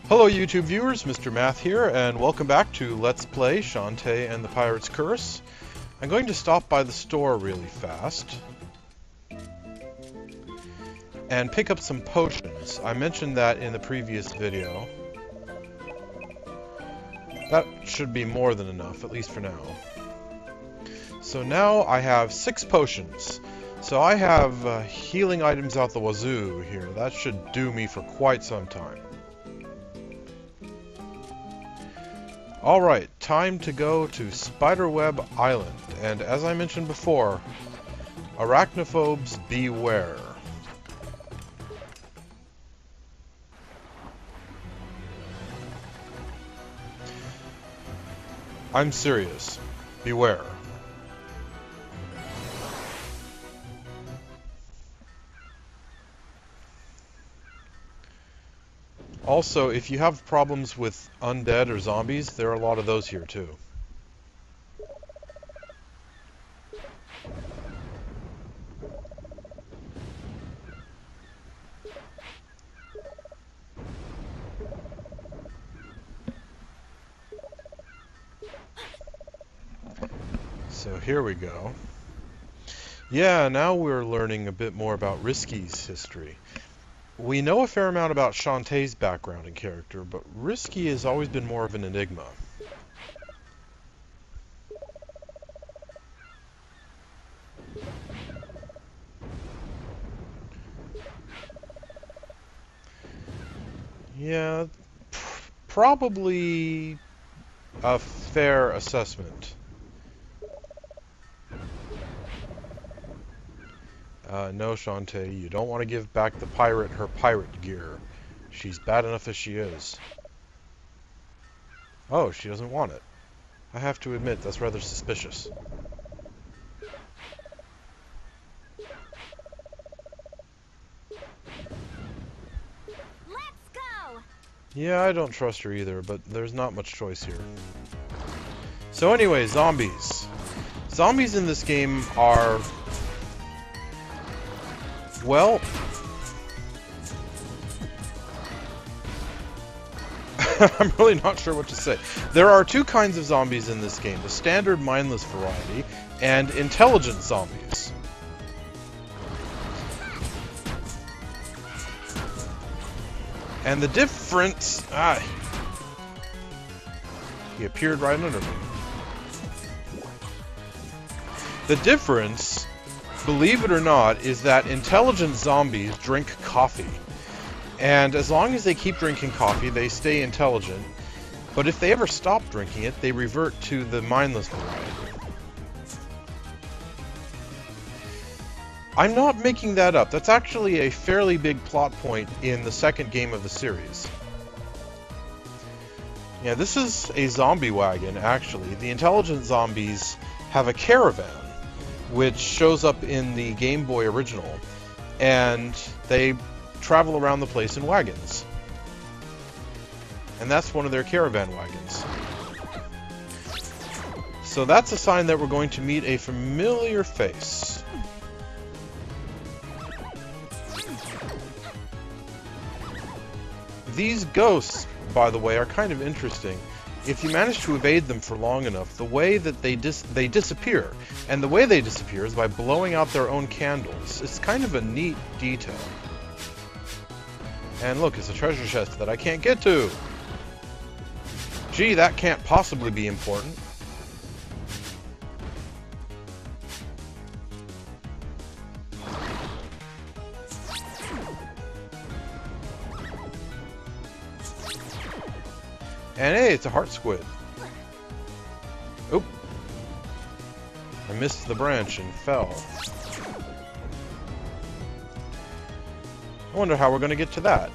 Hello YouTube viewers, Mr. Math here, and welcome back to Let's Play Shantae and the Pirate's Curse. I'm going to stop by the store really fast and pick up some potions. I mentioned that in the previous video. That should be more than enough, at least for now. So now I have 6 potions. So I have healing items out the wazoo here. That should do me for quite some time. Alright, time to go to Spiderweb Island, and as I mentioned before, arachnophobes beware. I'm serious. Beware. Also, if you have problems with undead or zombies, there are a lot of those here too. So here we go. Yeah, now we're learning a bit more about Risky's history. We know a fair amount about Shantae's background and character, but Risky has always been more of an enigma. Yeah, probably a fair assessment. No, Shantae, you don't want to give back the pirate her pirate gear. She's bad enough as she is. Oh, she doesn't want it. I have to admit, that's rather suspicious. Let's go! Yeah, I don't trust her either, but there's not much choice here. So anyway, zombies. Zombies in this game are... well... I'm really not sure what to say. There are 2 kinds of zombies in this game, the standard mindless variety and intelligent zombies. And the difference... he appeared right under me. The difference, believe it or not, is that intelligent zombies drink coffee. And as long as they keep drinking coffee, they stay intelligent. But if they ever stop drinking it, they revert to the mindless variety. I'm not making that up. That's actually a fairly big plot point in the second game of the series. Yeah, this is a zombie wagon, actually. The intelligent zombies have a caravan, which shows up in the Game Boy original. And they travel around the place in wagons. And that's one of their caravan wagons. So that's a sign that we're going to meet a familiar face. These ghosts, by the way, are kind of interesting. If you manage to evade them for long enough, the way that they disappear. And the way they disappear is by blowing out their own candles. It's kind of a neat detail. And look, it's a treasure chest that I can't get to. Gee, that can't possibly be important. And hey, it's a heart squid. Oop. I missed the branch and fell. I wonder how we're going to get to that.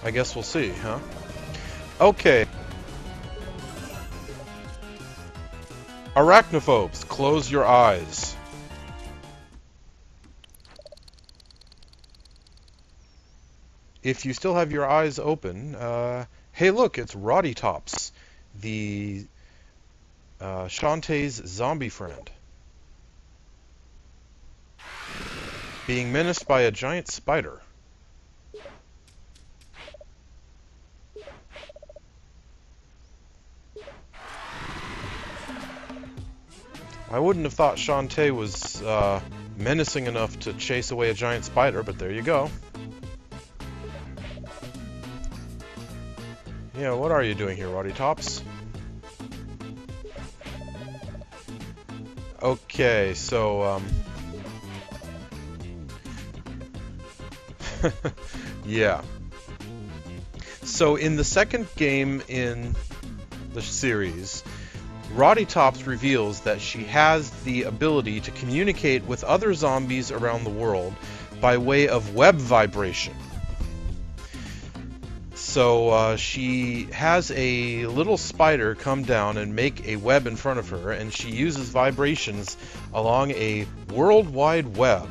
I guess we'll see, huh? Okay. Arachnophobes, close your eyes. If you still have your eyes open, hey look, it's Roddy Tops, the Shantae's zombie friend. being menaced by a giant spider. I wouldn't have thought Shantae was menacing enough to chase away a giant spider, but there you go. Yeah, what are you doing here, Roddy Tops? Okay, so, yeah. So in the second game in the series, Roddy Tops reveals that she has the ability to communicate with other zombies around the world by way of web vibration. So she has a little spider come down and make a web in front of her, and she uses vibrations along a worldwide web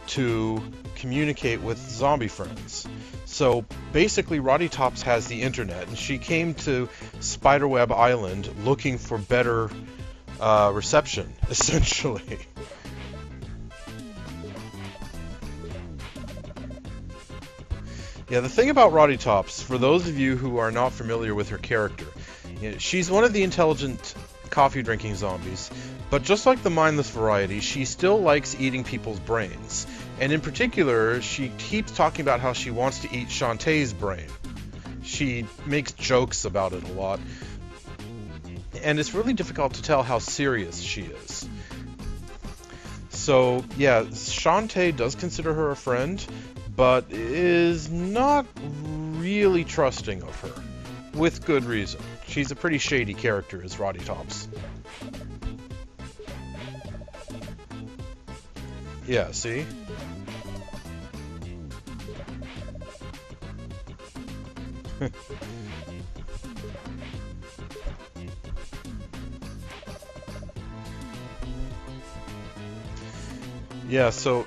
to communicate with zombie friends. So basically Roddy Tops has the internet, and she came to Spiderweb Island looking for better reception, essentially. Yeah, the thing about Roddy Tops, for those of you who are not familiar with her character, she's one of the intelligent coffee-drinking zombies, but just like the mindless variety, she still likes eating people's brains. And in particular, she keeps talking about how she wants to eat Shantae's brain. She makes jokes about it a lot. And it's really difficult to tell how serious she is. So, yeah, Shantae does consider her a friend, but is not really trusting of her. With good reason. She's a pretty shady character, is Roddy Tops. Yeah, see? Yeah, so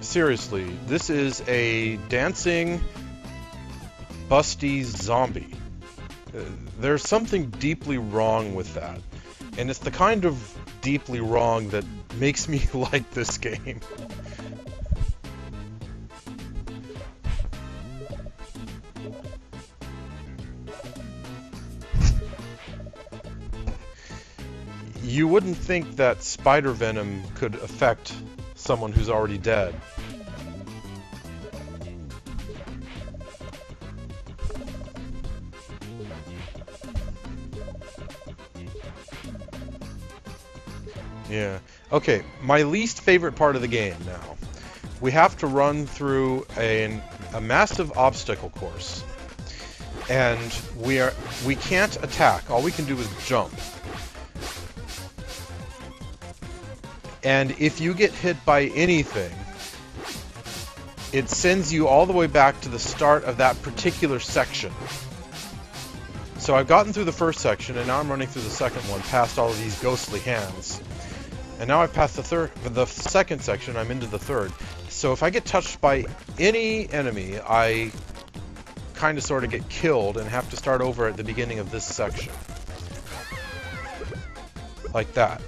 seriously, this is a dancing, busty zombie. There's something deeply wrong with that. And it's the kind of deeply wrong that makes me like this game. You wouldn't think that spider venom could affect someone who's already dead. Yeah. Okay, my least favorite part of the game now. We have to run through a massive obstacle course. And we can't attack. All we can do is jump. And if you get hit by anything, it sends you all the way back to the start of that particular section. So I've gotten through the first section, and now I'm running through the second one, past all of these ghostly hands. And now I've passed the second section, I'm into the third. So if I get touched by any enemy, I kind of sort of get killed and have to start over at the beginning of this section. Like that.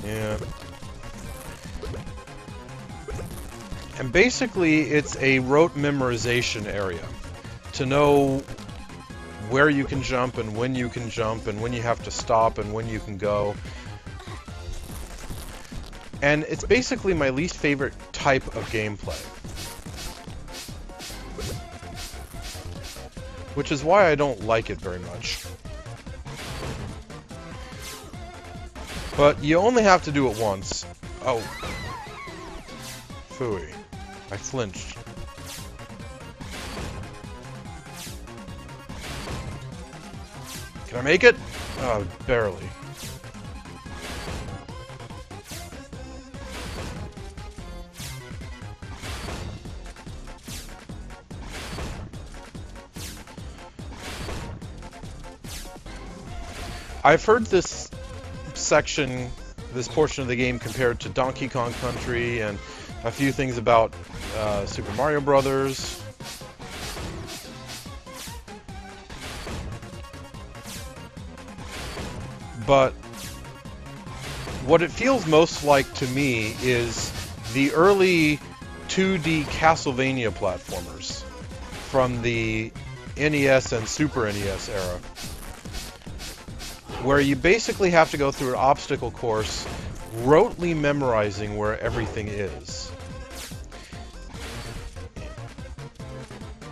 Yeah. And basically, it's a rote memorization area to know where you can jump and when you can jump and when you have to stop and when you can go. And it's basically my least favorite type of gameplay. Which is why I don't like it very much. But you only have to do it once. Oh. Phooey. I flinched. Can I make it? Oh, barely. I've heard this portion of the game compared to Donkey Kong Country and a few things about Super Mario Brothers. But what it feels most like to me is the early 2D Castlevania platformers from the NES and Super NES era, where you basically have to go through an obstacle course, rotely memorizing where everything is.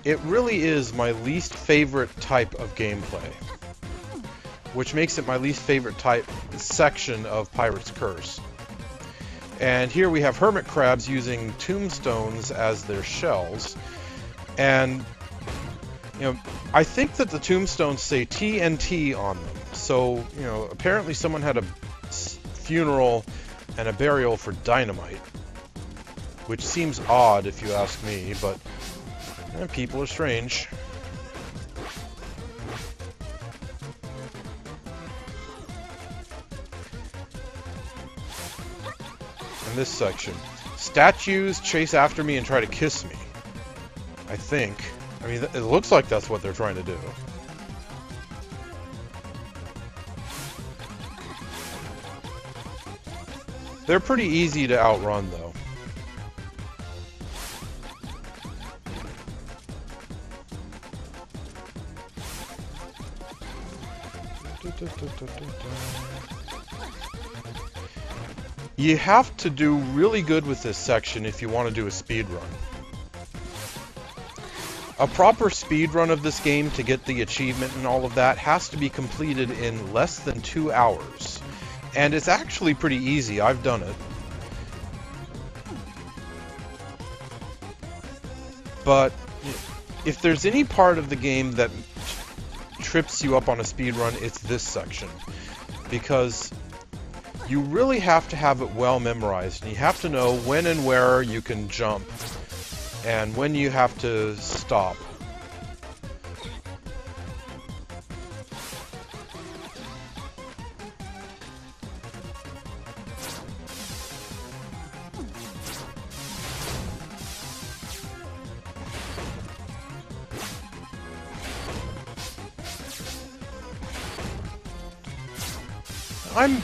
It really is my least favorite type of gameplay, which makes it my least favorite section of Pirate's Curse. And here we have hermit crabs using tombstones as their shells, and I think that the tombstones say TNT on them. So, apparently someone had a funeral and a burial for dynamite, which seems odd if you ask me, but people are strange. In this section, statues chase after me and try to kiss me. I think. I mean, it looks like that's what they're trying to do. They're pretty easy to outrun, though. You have to do really good with this section if you want to do a speed run. A proper speed run of this game to get the achievement and all of that has to be completed in less than 2 hours. And it's actually pretty easy. I've done it. But if there's any part of the game that trips you up on a speed run, it's this section. Because you really have to have it well memorized. And you have to know when and where you can jump and when you have to stop. I'm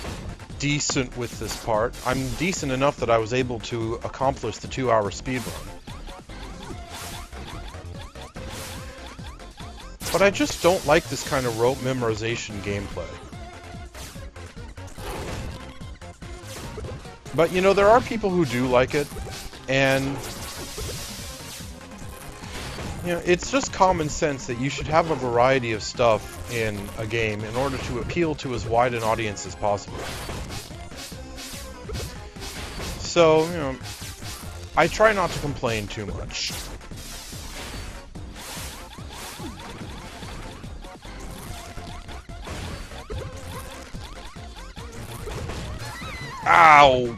decent with this part. I'm decent enough that I was able to accomplish the 2-hour speedrun. But I just don't like this kind of rote memorization gameplay. But there are people who do like it, and it's just common sense that you should have a variety of stuff in a game in order to appeal to as wide an audience as possible. So, I try not to complain too much. Ow!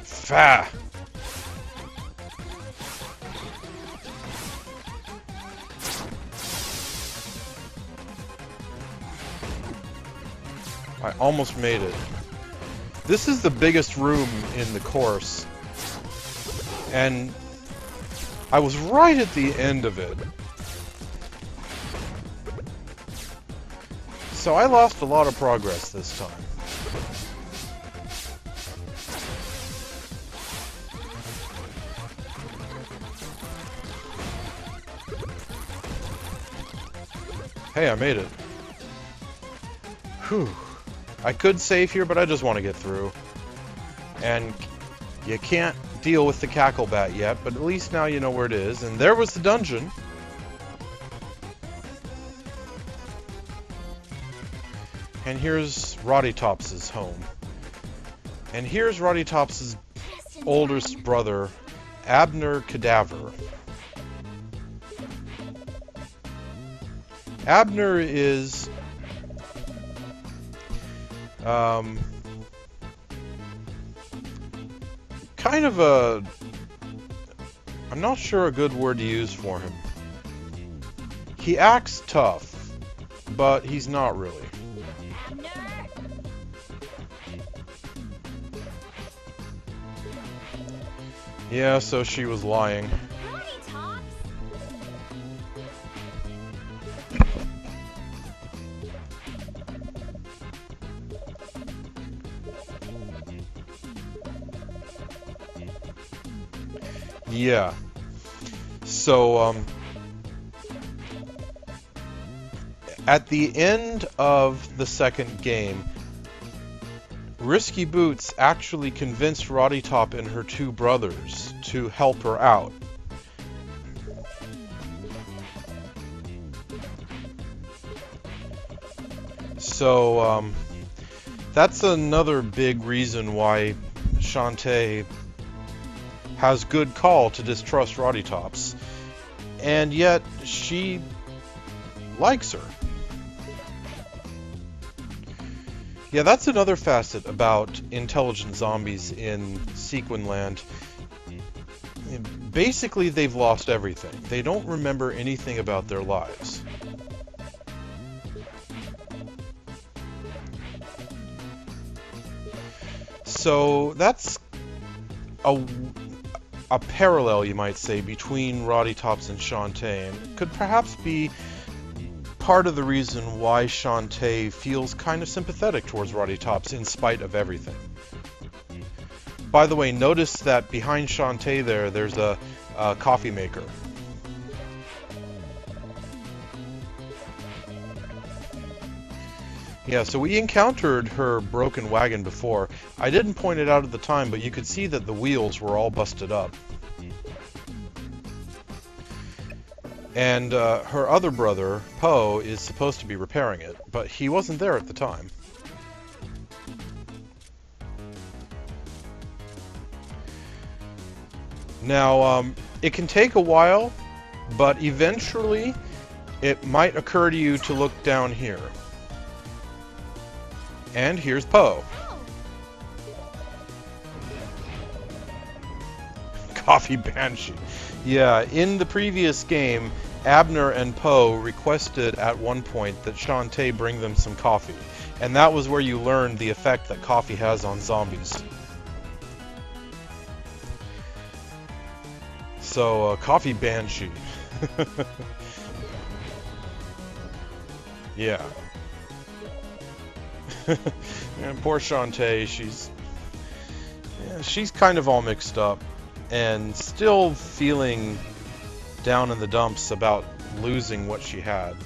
Fa! I almost made it. This is the biggest room in the course, and I was right at the end of it. So I lost a lot of progress this time. Hey, I made it. Whew. I could save here, but I just want to get through. And you can't deal with the cackle bat yet, but at least now you know where it is. And there was the dungeon. And here's Roddy Tops's home. And here's Roddy Tops's oldest brother, Abner Cadaver. Abner is kind of I'm not sure a good word to use for him. He acts tough, but he's not really. Yeah, so she was lying. Yeah. So, at the end of the second game, Risky Boots actually convinced Roddy Top and her two brothers to help her out. So, that's another big reason why Shantae has good call to distrust Roddy Tops, and yet she likes her. Yeah, that's another facet about intelligent zombies in Sequinland. Basically, they've lost everything. They don't remember anything about their lives. So that's a parallel, you might say, between Roddy Tops and Shantae, and it could perhaps be part of the reason why Shantae feels kind of sympathetic towards Roddy Tops in spite of everything. By the way, notice that behind Shantae there's a coffee maker. Yeah, so we encountered her broken wagon before. I didn't point it out at the time, but you could see that the wheels were all busted up. And her other brother, Poe, is supposed to be repairing it, but he wasn't there at the time. Now, it can take a while, but eventually it might occur to you to look down here. And here's Poe. Coffee Banshee. Yeah, in the previous game, Abner and Poe requested at one point that Shantae bring them some coffee. And that was where you learned the effect that coffee has on zombies. So, Coffee Banshee. Yeah. And poor Shantae, she's kind of all mixed up and still feeling down in the dumps about losing what she had.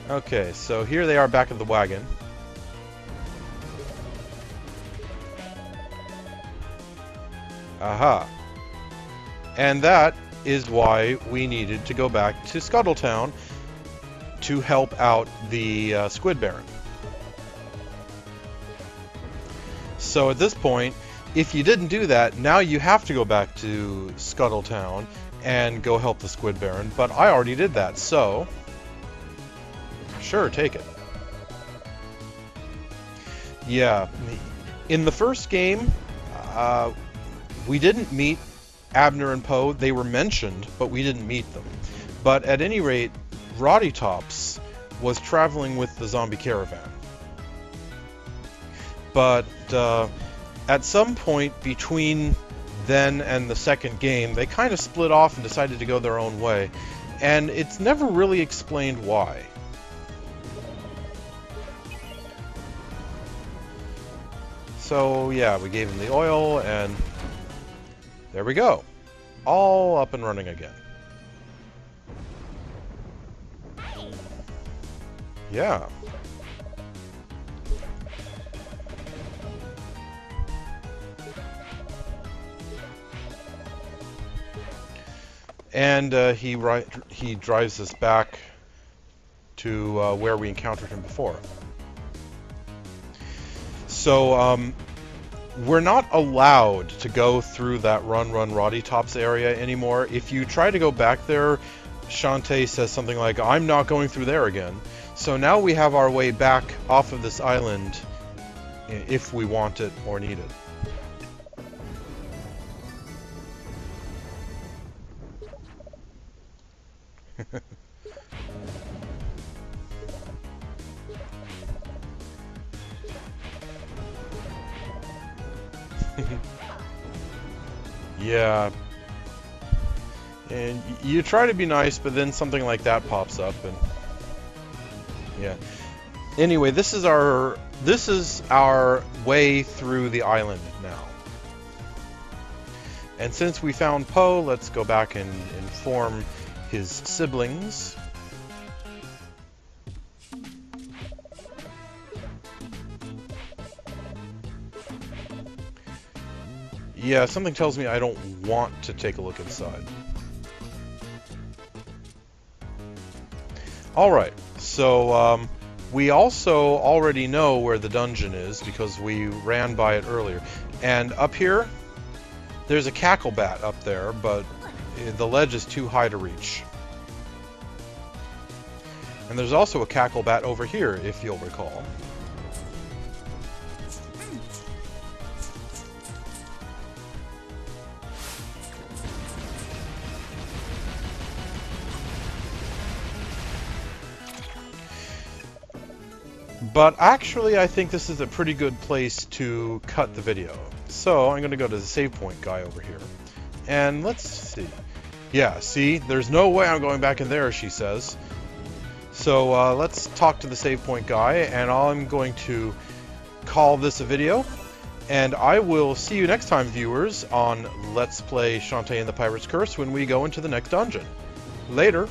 Okay, so here they are back at the wagon. Aha. And that is why we needed to go back to Scuttletown to help out the Squid Baron. So at this point, if you didn't do that, now you have to go back to Scuttletown and go help the Squid Baron, but I already did that, so sure, take it. Yeah, in the first game, we didn't meet Abner and Poe. They were mentioned, but we didn't meet them. But at any rate, Roddy Tops was traveling with the zombie caravan. But at some point between then and the second game, they kind of split off and decided to go their own way. And it's never really explained why. So yeah, we gave him the oil, and there we go. All up and running again. Yeah. And he drives us back to where we encountered him before. So, we're not allowed to go through that Run Roddy Tops area anymore. If you try to go back there, Shantae says something like, "I'm not going through there again." So now we have our way back off of this island if we want it or need it. Yeah. And you try to be nice, but then something like that pops up, and yeah. Anyway, this is our way through the island now. And since we found Poe, let's go back and inform his siblings. Yeah, something tells me I don't want to take a look inside. Alright, so we also already know where the dungeon is because we ran by it earlier. And up here, there's a cackle bat up there, but the ledge is too high to reach. And there's also a cackle bat over here, if you'll recall. But actually, I think this is a pretty good place to cut the video. So I'm going to go to the save point guy over here. And let's see. Yeah, see? There's no way I'm going back in there, she says. So let's talk to the save point guy, and I'm going to call this a video. And I will see you next time, viewers, on Let's Play Shantae and the Pirate's Curse when we go into the next dungeon. Later.